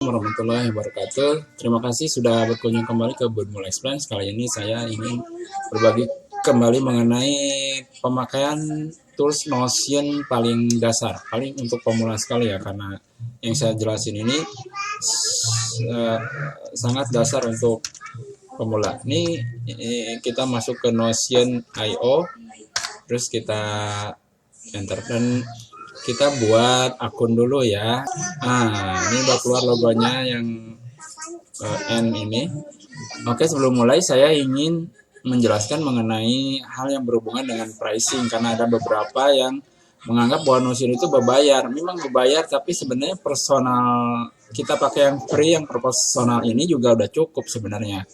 warahmatullahi wabarakatuh. Terima kasih sudah berkunjung kembali ke Budmul Explain. Kali ini saya ingin berbagi kembali mengenai pemakaian tools Notion paling dasar, paling untuk pemula sekali ya, karena yang saya jelasin ini sangat dasar untuk pemula. Ini kita masuk ke Notion IO, terus kita enter dan kita buat akun dulu ya. Ini udah keluar logonya yang N ini. Oke, sebelum mulai saya ingin menjelaskan mengenai hal yang berhubungan dengan pricing, karena ada beberapa yang menganggap bahwa Notion itu berbayar. Memang berbayar, tapi sebenarnya personal kita pakai yang free, yang personal ini juga udah cukup sebenarnya.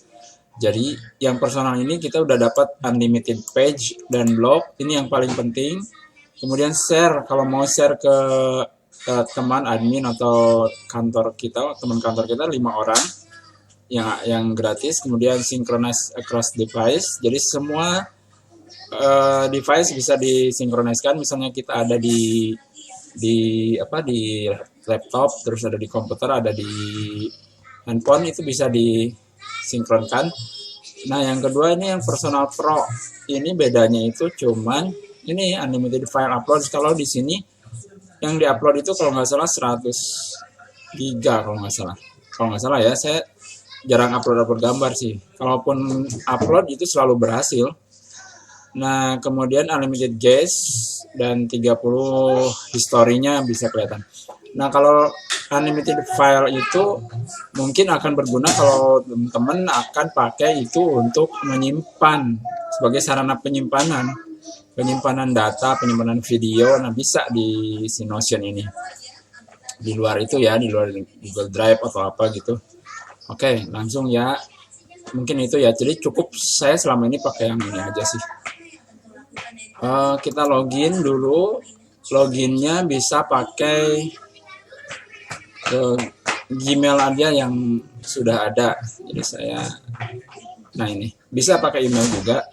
Jadi yang personal ini kita udah dapat unlimited page dan blog, ini yang paling penting. Kemudian share, kalau mau share ke teman admin atau kantor kita, teman kantor kita 5 orang yang gratis. Kemudian synchronize across device, jadi semua device bisa disinkroniskan. Misalnya kita ada di laptop, terus ada di komputer, ada di handphone, itu bisa disinkronkan. Nah, yang kedua ini yang personal pro. Ini bedanya itu cuman ini unlimited file upload. Kalau di sini yang diupload itu kalau nggak salah 100 giga kalau nggak salah ya. Saya jarang upload gambar sih. Kalaupun upload itu selalu berhasil. Nah, kemudian unlimited guest dan 30 historinya bisa kelihatan. Nah, kalau unlimited file itu mungkin akan berguna kalau teman-teman akan pakai itu untuk menyimpan sebagai sarana penyimpanan data, penyimpanan video. Nah, bisa di Notion ini. Di luar itu ya, di luar Google Drive atau apa gitu. Oke, langsung ya. Mungkin itu ya. Jadi cukup saya selama ini pakai yang ini aja sih. Kita login dulu. Loginnya bisa pakai ke Gmail aja yang sudah ada. Jadi nah ini bisa pakai email juga.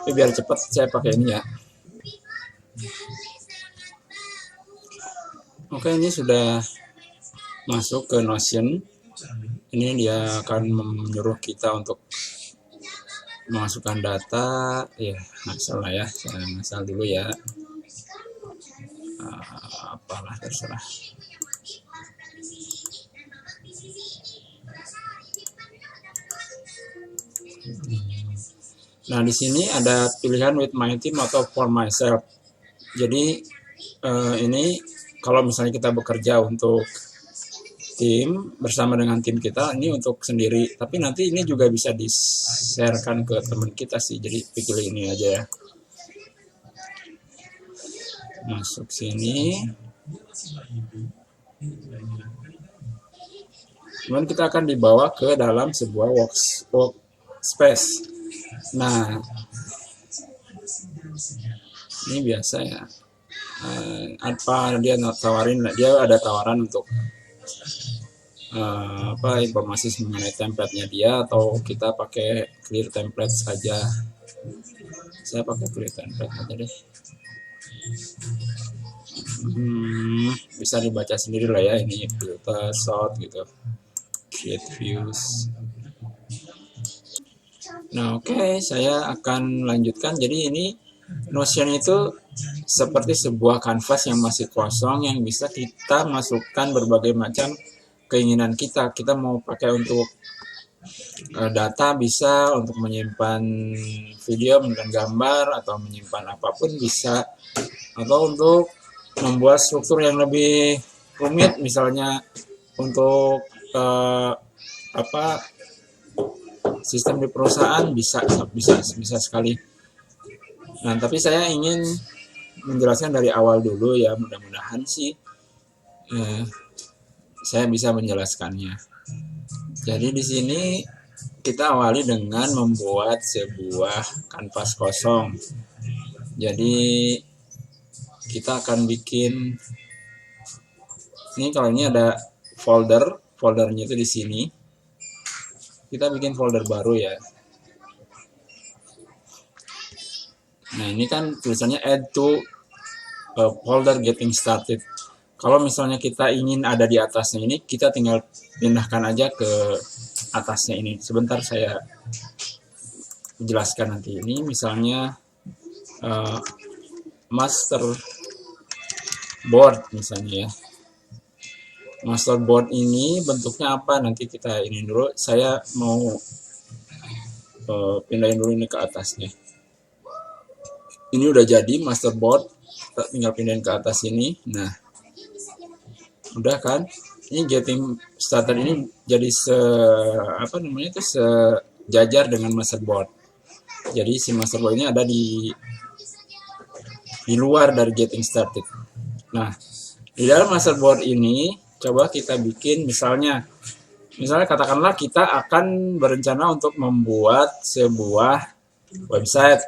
Tapi biar cepat saya pakai ini ya. Oke, ini sudah masuk ke Notion. Ini dia akan menyuruh kita untuk memasukkan data. Ya, ngasal lah ya. Saya ngasal dulu ya. Apalah, terserah. Nah, di sini ada pilihan with my team atau for myself. Jadi ini kalau misalnya kita bekerja untuk tim bersama dengan tim kita, ini untuk sendiri. Tapi nanti ini juga bisa di-sharekan ke teman kita sih. Jadi pilih ini aja ya. Masuk sini. Kemudian kita akan dibawa ke dalam sebuah workspace. Nah, ini biasa ya. Apa dia tawarin? Dia ada tawaran untuk informasi mengenai template-nya dia, atau kita pakai clear template saja. Saya pakai clear template aja deh. Bisa dibaca sendiri lah ya, ini filter, sort gitu, create views. Nah, oke, saya akan lanjutkan. Jadi ini Notion itu seperti sebuah kanvas yang masih kosong, yang bisa kita masukkan berbagai macam keinginan kita. Kita mau pakai untuk data bisa, untuk menyimpan video, menyimpan gambar, atau menyimpan apapun bisa, atau untuk membuat struktur yang lebih rumit, misalnya untuk sistem di perusahaan bisa sekali. Nah, tapi saya ingin menjelaskan dari awal dulu ya, mudah-mudahan sih saya bisa menjelaskannya. Jadi di sini kita awali dengan membuat sebuah kanvas kosong. Jadi kita akan bikin ini, kalau ini ada foldernya itu di sini. Kita bikin folder baru ya. Nah, ini kan tulisannya add to folder getting started. Kalau misalnya kita ingin ada di atasnya ini, kita tinggal pindahkan aja ke atasnya ini. Sebentar saya jelaskan nanti. Ini misalnya master board misalnya ya. Master board ini bentuknya apa? Nanti kita ini dulu. Saya mau pindahin dulu ini ke atasnya. Ini udah jadi master board. Kita tinggal pindahin ke atas ini. Nah, udah kan? Ini getting starter ini jadi sejajar dengan master board. Jadi si master board ini ada di luar dari getting started. Nah, di dalam master board ini coba kita bikin misalnya katakanlah kita akan berencana untuk membuat sebuah website.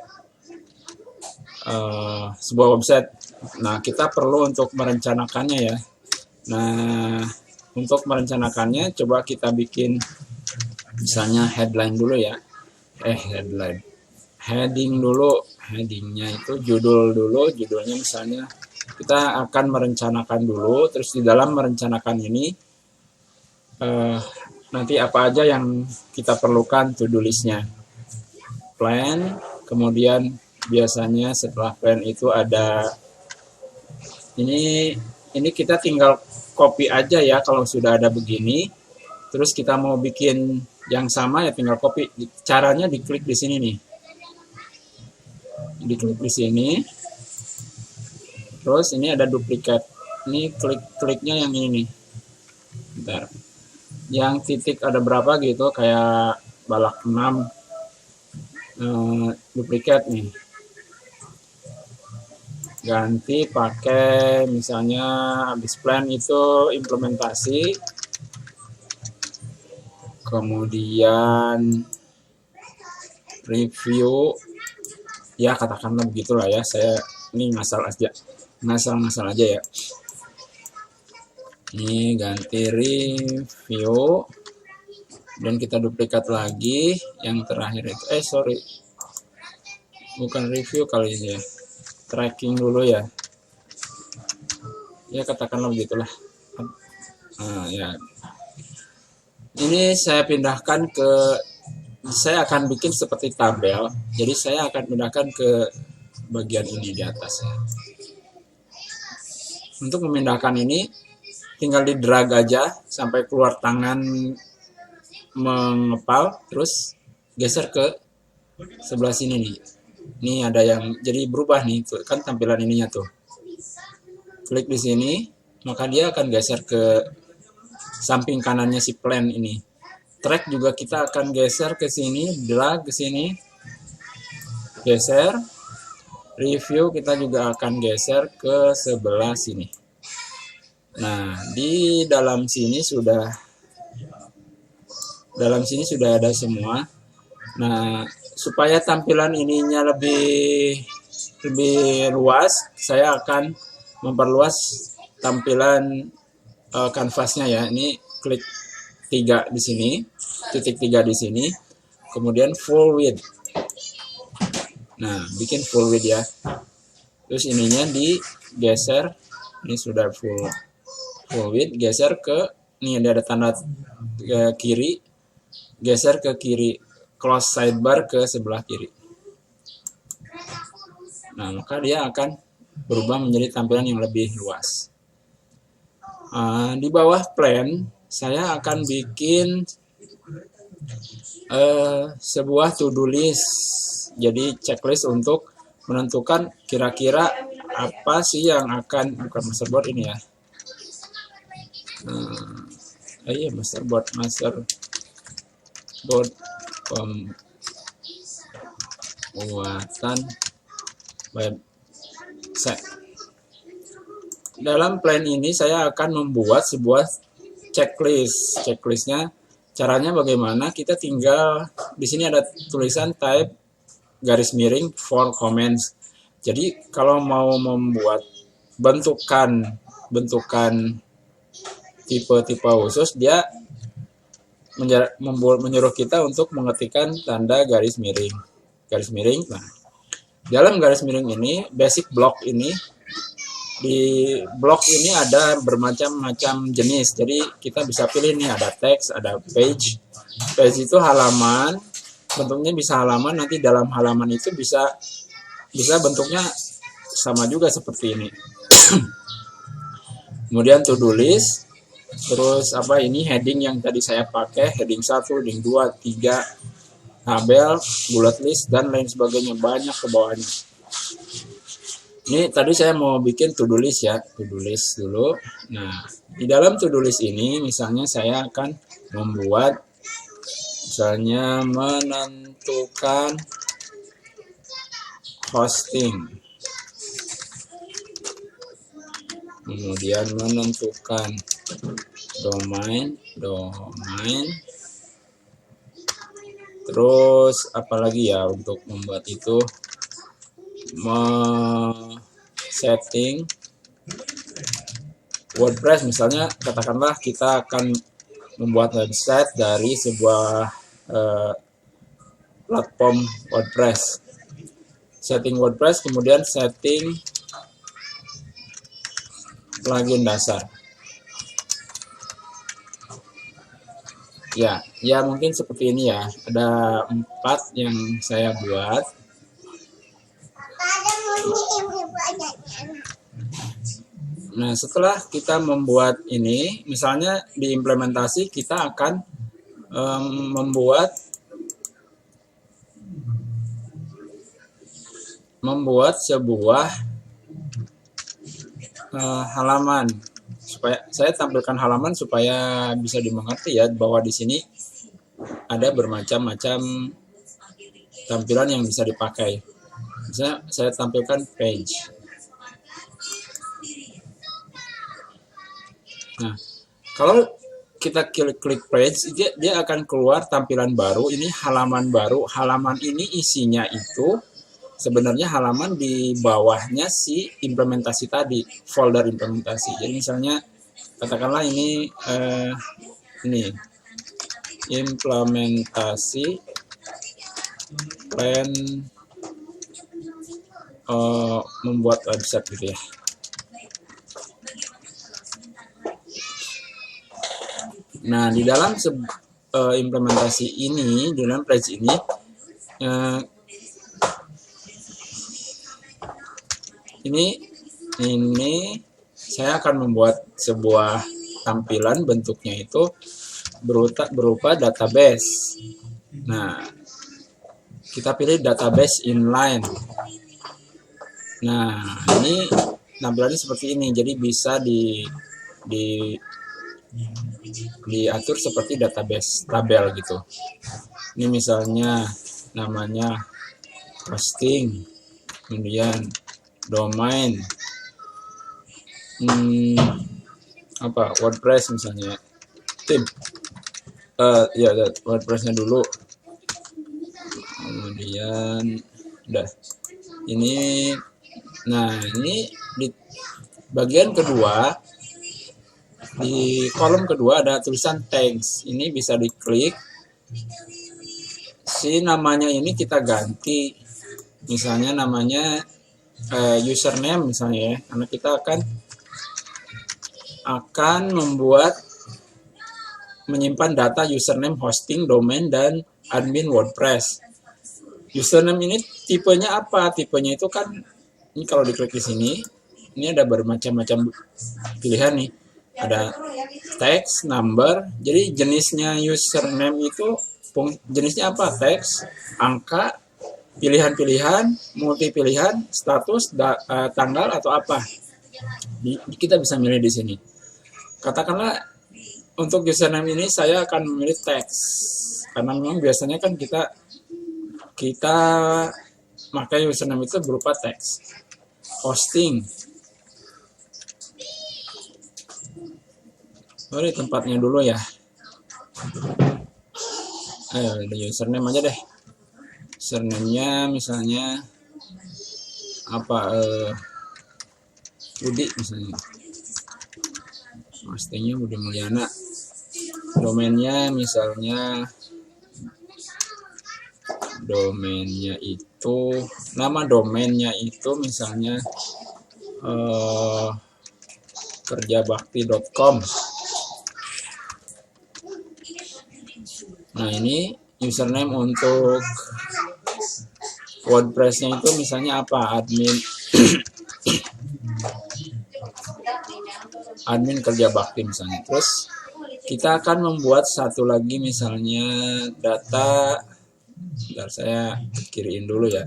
Nah, kita perlu untuk merencanakannya ya. Nah, untuk merencanakannya coba kita bikin misalnya headline dulu ya. Heading dulu. Headingnya itu judul dulu. Judulnya misalnya kita akan merencanakan dulu. Terus di dalam merencanakan ini nanti apa aja yang kita perlukan to-do list-nya. Plan, kemudian biasanya setelah plan itu ada ini kita tinggal copy aja ya kalau sudah ada begini. Terus kita mau bikin yang sama ya tinggal copy. Caranya diklik di sini nih. Diklik di sini. Terus ini ada duplikat. Ini kliknya yang ini nih. Bentar. Yang titik ada berapa gitu kayak balak 6 duplikat nih. Ganti pakai misalnya habis plan itu implementasi, kemudian review ya katakanlah begitulah ya. Saya ini ngasal aja ya. Ini ganti review dan kita duplikat lagi yang terakhir itu bukan review kali ini ya, tracking dulu ya katakanlah begitulah. Ya ini saya pindahkan saya akan bikin seperti tabel, jadi saya akan pindahkan ke bagian ini di atas ya. Untuk memindahkan ini tinggal di drag aja sampai keluar tangan mengepal, terus geser ke sebelah sini nih. Ini ada yang jadi berubah nih, tuh kan tampilan ininya tuh. Klik di sini, maka dia akan geser ke samping kanannya si plan ini. Track juga kita akan geser ke sini, drag ke sini, geser. Review kita juga akan geser ke sebelah sini. Nah, di dalam sini sudah ada semua. Nah, supaya tampilan ininya lebih luas, saya akan memperluas tampilan kanvasnya ya. Ini klik 3 di sini, titik 3 di sini, kemudian full width. Nah, bikin full width ya. Terus ininya digeser, ini sudah full width, geser ke ini ada tanda ke kiri, geser ke kiri, close sidebar ke sebelah kiri. Nah, maka dia akan berubah menjadi tampilan yang lebih luas. Di bawah plan, saya akan bikin sebuah to-do list. Jadi checklist untuk menentukan kira-kira apa sih yang akan, bukan master board ini ya. Master board pembuatan website. Dalam plan ini saya akan membuat sebuah checklist. Checklistnya caranya bagaimana? Kita tinggal di sini ada tulisan type garis miring for comments. Jadi kalau mau membuat bentukan tipe-tipe khusus, dia menyuruh kita untuk mengetikkan tanda garis miring. Nah, dalam garis miring ini basic block ini di blog ini ada bermacam-macam jenis. Jadi kita bisa pilih nih, ada teks, ada page. Page itu halaman, bentuknya bisa halaman. Nanti dalam halaman itu bisa bentuknya sama juga seperti ini. Kemudian to do list. Terus apa ini heading yang tadi saya pakai, heading 1, heading 2, 3, tabel, bullet list dan lain sebagainya, banyak ke bawahnya. Ini tadi saya mau bikin to do list ya, to do list dulu. Nah, di dalam to do list ini misalnya saya akan membuat, misalnya menentukan hosting. Kemudian menentukan domain. Terus apalagi ya untuk membuat itu, setting WordPress misalnya, katakanlah kita akan membuat website dari sebuah platform WordPress. Setting WordPress, kemudian setting plugin dasar. Ya mungkin seperti ini ya. Ada 4 yang saya buat. Nah, setelah kita membuat ini, misalnya di implementasi kita akan membuat sebuah halaman. Supaya saya tampilkan halaman supaya bisa dimengerti ya, bahwa di sini ada bermacam-macam tampilan yang bisa dipakai. Misalnya saya tampilkan page. Nah, kalau kita klik page, dia akan keluar tampilan baru. Ini halaman baru. Halaman ini isinya itu sebenarnya halaman di bawahnya si implementasi tadi, folder implementasi. Jadi misalnya katakanlah ini implementasi plan membuat website gitu ya. Nah, di dalam implementasi ini, di dalam page ini, ini saya akan membuat sebuah tampilan, bentuknya itu berupa database. Nah, kita pilih database inline. Nah, ini tampilannya seperti ini. Jadi bisa diatur seperti database tabel gitu. Ini misalnya namanya hosting, kemudian domain, WordPress misalnya, tim, WordPressnya dulu, kemudian udah ini. Nah, ini di bagian kedua, di kolom kedua ada tulisan tags. Ini bisa diklik. Si namanya ini kita ganti. Misalnya namanya username misalnya ya. Karena kita akan menyimpan data username, hosting, domain, dan admin WordPress. Username ini tipenya apa? Tipenya itu kan, ini kalau diklik di sini, ini ada bermacam-macam pilihan nih. Ada teks, number. Jadi jenisnya username itu jenisnya apa? Teks, angka, pilihan-pilihan, multi pilihan, status, tanggal atau apa. Kita bisa milih di sini. Katakanlah untuk username ini saya akan memilih teks. Karena memang biasanya kan kita pakai username itu berupa teks. Hosting. Di tempatnya dulu ya. Username aja deh. Username-nya misalnya apa? Budi misalnya. Hostingnya Budi Mulyana. Domainnya misalnya, nama domainnya itu misalnya kerjabakti.com. Nah, ini username untuk WordPress-nya itu misalnya apa? Admin kerja bakti misalnya. Terus kita akan membuat satu lagi misalnya data. Bentar, saya kiriin dulu ya.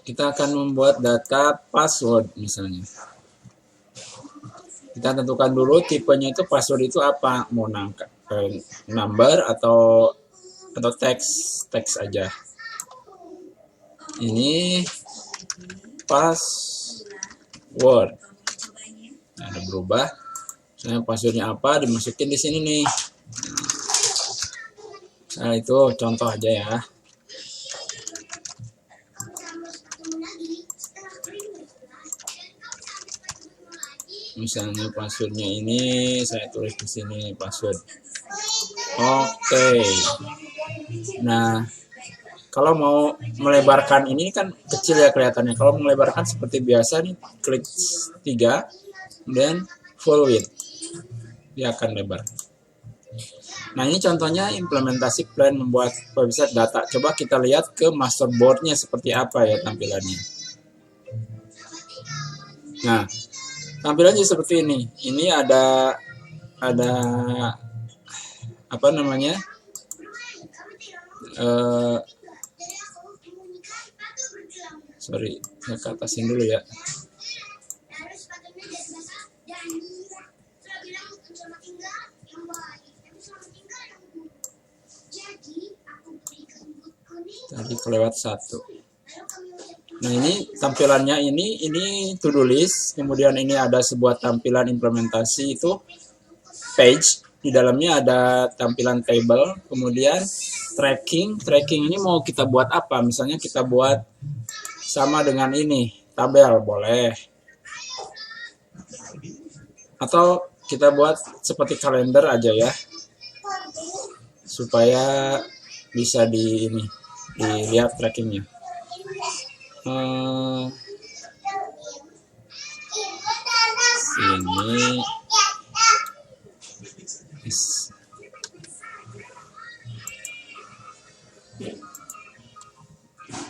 Kita akan membuat data password misalnya. Kita tentukan dulu tipenya itu password itu apa? Mau number atau teks aja. Ini password. Nah, ada berubah. Misalnya passwordnya apa, dimasukin di sini nih. Nah, itu contoh aja ya. Misalnya passwordnya ini saya tulis di sini password. Oke. Nah, kalau mau melebarkan ini kan kecil ya kelihatannya. Kalau melebarkan seperti biasa nih, klik 3 dan full width. Dia akan lebar. Nah, ini contohnya implementasi plan membuat website data. Coba kita lihat ke masterboard-nya seperti apa ya tampilannya. Nah, tampilannya seperti ini. Ini ada apa namanya? Sorry, saya ke atasin dulu ya. Tadi kelewat satu. Nah, ini tampilannya ini to-do list, kemudian ini ada sebuah tampilan implementasi itu page, di dalamnya ada tampilan table, kemudian tracking ini mau kita buat apa? Misalnya kita buat sama dengan ini, tabel boleh. Atau kita buat seperti kalender aja ya. Supaya bisa dilihat trackingnya. Sini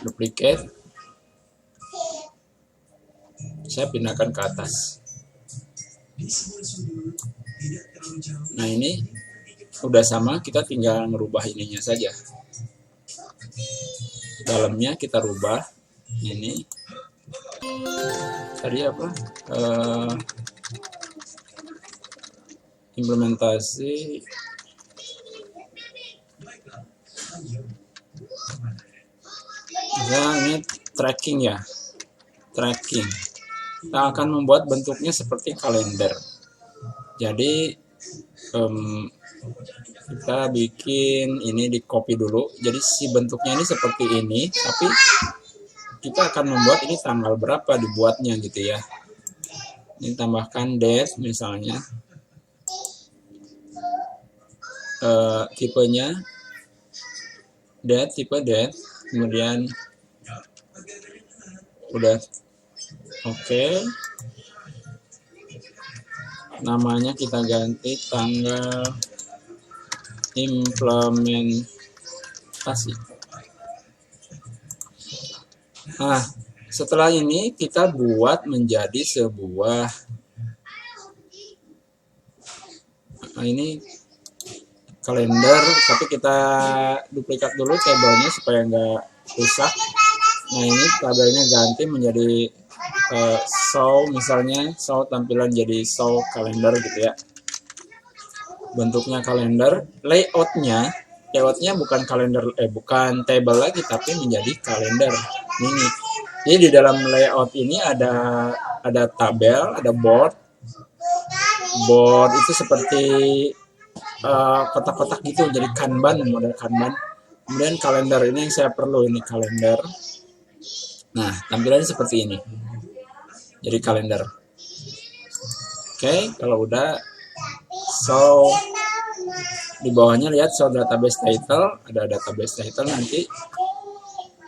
duplicate, saya pindahkan ke atas. Nah, ini udah sama, kita tinggal merubah ininya saja. Dalamnya kita rubah. Ini tadi apa? Implementasi. Nah, ini tracking ya. Tracking. Kita akan membuat bentuknya seperti kalender. Jadi kita bikin ini, di copy dulu. Jadi si bentuknya ini seperti ini, tapi kita akan membuat ini tanggal berapa dibuatnya gitu ya. Ini tambahkan date misalnya. Tipenya date, tipe date, kemudian udah oke. Namanya kita ganti tanggal implementasi. Nah, setelah ini kita buat menjadi sebuah, ini kalender, tapi kita duplikat dulu tabelnya supaya nggak rusak. Nah, ini tabelnya ganti menjadi show, misalnya show tampilan jadi show kalender gitu ya. Bentuknya kalender, layoutnya bukan kalender, bukan table lagi, tapi menjadi kalender ini. Jadi di dalam layout ini ada tabel, ada board itu seperti kotak-kotak gitu, jadi kanban, model kanban. Kemudian kalender ini yang saya perlu, ini kalender. Nah, tampilannya seperti ini. Jadi kalender. Oke, kalau udah, so di bawahnya lihat show database title, ada database title nanti.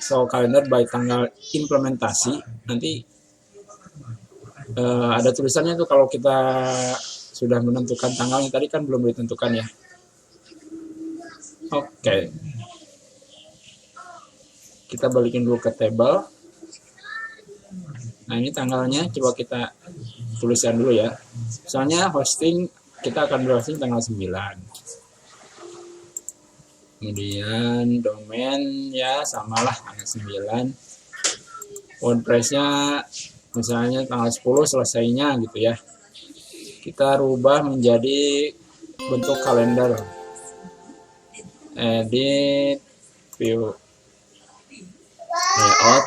show calendar by tanggal implementasi. Nanti ada tulisannya tuh kalau kita sudah menentukan tanggalnya. Tadi kan belum ditentukan ya. Oke. Kita balikin dulu ke table. Nah, ini tanggalnya coba kita tuliskan dulu ya. Misalnya hosting, kita akan browsing tanggal 9. Kemudian domain ya samalah tanggal 9. WordPress-nya misalnya tanggal 10 selesainya gitu ya. Kita rubah menjadi bentuk kalender. Edit, view, layout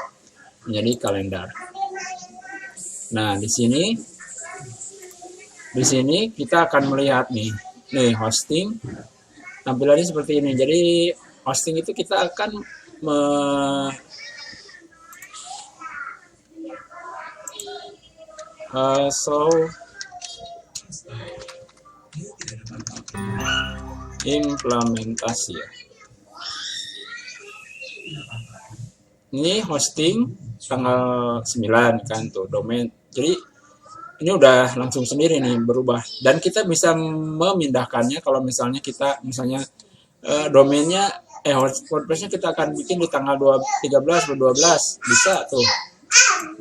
menjadi kalender. Nah, di sini kita akan melihat nih hosting tampilannya seperti ini. Jadi hosting itu kita akan show implementasi ya. Ini hosting tanggal 9 kan tuh domain. Jadi ini udah langsung sendiri nih berubah, dan kita bisa memindahkannya kalau misalnya kita domainnya WordPress-nya kita akan bikin di tanggal 13 atau 12 bisa tuh.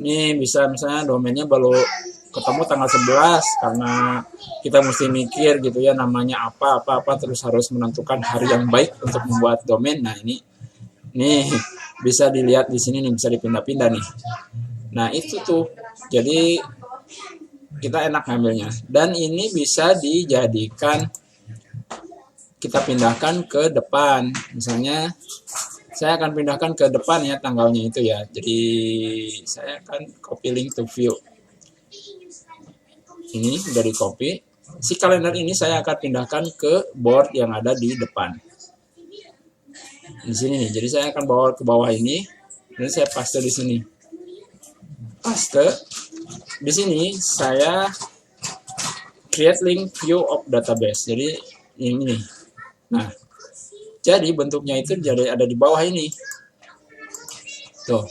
Ini bisa misalnya domainnya baru ketemu tanggal 11 karena kita mesti mikir gitu ya namanya apa terus harus menentukan hari yang baik untuk membuat domain. Nah, ini bisa dilihat di sini nih, bisa dipindah-pindah nih. Nah, itu tuh. Jadi kita enak ngambilnya, dan ini bisa dijadikan kita pindahkan ke depan. Misalnya saya akan pindahkan ke depan ya tanggalnya itu ya. Jadi saya akan copy link to view. Ini udah di copy. Si kalender ini saya akan pindahkan ke board yang ada di depan. Di sini nih. Jadi saya akan bawa ke bawah ini, dan saya paste di sini. Paste. Di sini saya create link view of database. Jadi ini nih. Nah, jadi bentuknya itu jadi ada di bawah ini. Tuh.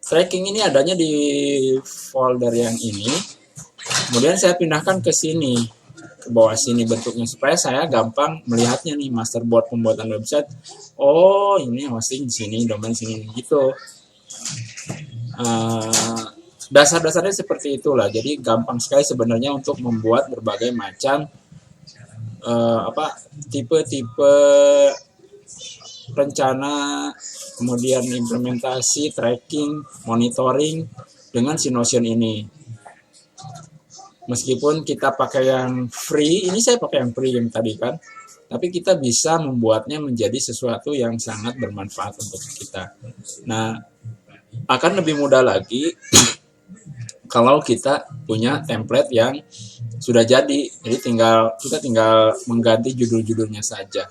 Tracking ini adanya di folder yang ini. Kemudian saya pindahkan ke sini, ke bawah sini bentuknya supaya saya gampang melihatnya nih, masterboard pembuatan website. Oh, ini hosting di sini, domain sini gitu. Dasar-dasarnya seperti itulah. Jadi gampang sekali sebenarnya untuk membuat berbagai macam tipe-tipe rencana, kemudian implementasi, tracking, monitoring dengan si Notion ini. Meskipun kita pakai yang free, ini saya pakai yang free yang tadi kan, tapi kita bisa membuatnya menjadi sesuatu yang sangat bermanfaat untuk kita. Nah, akan lebih mudah lagi kalau kita punya template yang sudah jadi. Jadi kita tinggal mengganti judul-judulnya saja.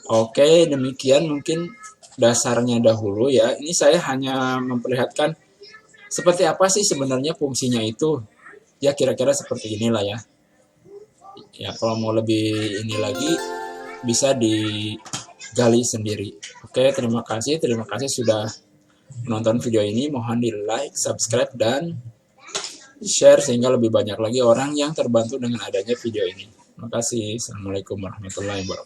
Oke, demikian mungkin dasarnya dahulu ya. Ini saya hanya memperlihatkan seperti apa sih sebenarnya fungsinya itu. Ya kira-kira seperti inilah ya. Ya kalau mau lebih ini lagi bisa digali sendiri. Oke, terima kasih sudah menonton video ini. Mohon di like, subscribe, dan share sehingga lebih banyak lagi orang yang terbantu dengan adanya video ini. Terima kasih. Assalamualaikum warahmatullahi wabarakatuh.